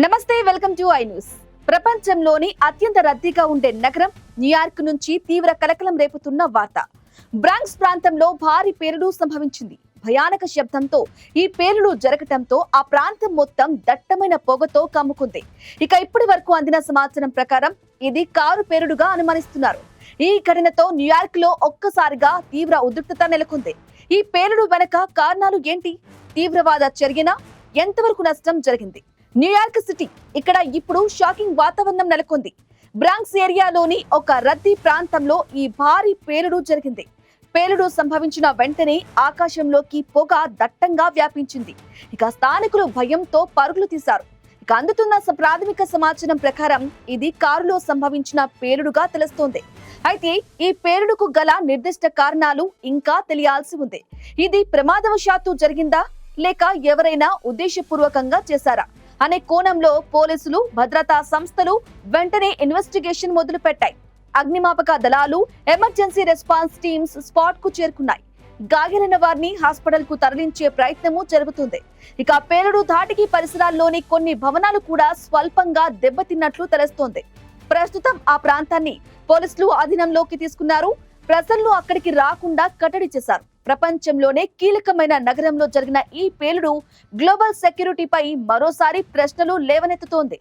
నమస్తే, welcome to I news. ప్రపంచంలోని అత్యంత రద్దీగా ఉండే నగరం న్యూయార్క్ నుంచి తీవ్ర కలకలం రేపుతున్న వార్త. బ్రాంక్స్ ప్రాంతంలో భారీ పేలుడు సంభవించింది. భయానక శబ్దంతో ఈ పేలుడు జరగటంతో ఆ ప్రాంతం మొత్తం దట్టమైన పొగతో కమ్ముకుంది. ఇక ఇప్పటి వరకు అందిన సమాచారం ప్రకారం ఇది కారు పేలుడుగా అనుమానిస్తున్నారు. ఈ ఘటనతో న్యూయార్క్ లో ఒక్కసారిగా తీవ్ర ఉద్రిక్తత నెలకొంది. ఈ పేలుడు వెనక కారణాలు ఏంటి? తీవ్రవాద చర్యనా? ఎంతవరకు నష్టం జరిగింది? న్యూయార్క్ సిటీ ఇక్కడ ఇప్పుడు షాకింగ్ వాతావరణం నెలకొంది. బ్రాంక్స్ ఏరియాలోని ఒక రద్దీ ప్రాంతంలో ఈ భారీ పేలుడు జరిగింది. పేలుడు సంభవించిన వెంటనే ఆకాశంలోకి పొగ దట్టంగా వ్యాపించింది. ఇక స్థానికులు భయంతో పరుగులు తీశారు. ఇక అందుతున్న ప్రాథమిక సమాచారం ప్రకారం ఇది కారులో సంభవించిన పేలుడుగా తెలుస్తోంది. అయితే ఈ పేలుడుకు గల నిర్దిష్ట కారణాలు ఇంకా తెలియాల్సి ఉంది. ఇది ప్రమాదవశాత్తు జరిగిందా లేక ఎవరైనా ఉద్దేశపూర్వకంగా చేశారా అనే కోణంలో పోలీసులు, భద్రతా సంస్థలు వెంటనే ఇన్వెస్టిగేషన్ మొదలుపెట్టాయి. అగ్నిమాపక దళాలు, ఎమర్జెన్సీ రెస్పాన్స్ టీమ్స్ స్పాట్ కు చేరుకున్నాయి. గాయాలైన వారిని హాస్పిటల్ కు తరలించే ప్రయత్నము జరుగుతుంది. ఇక పేలుడు ధాటికి పరిసరాల్లోని కొన్ని భవనాలు కూడా స్వల్పంగా దెబ్బతిన్నట్లు తెలుస్తోంది. ప్రస్తుతం ఆ ప్రాంతాన్ని పోలీసులు అధీనంలోకి తీసుకున్నారు. ప్రజలను అక్కడికి రాకుండా కట్టడి చేశారు. ప్రపంచంలోనే కీలకమైన నగరంలో జరిగిన ఈ పేలుడు గ్లోబల్ సెక్యూరిటీపై మరోసారి ప్రశ్నలు లేవనెత్తుతోంది.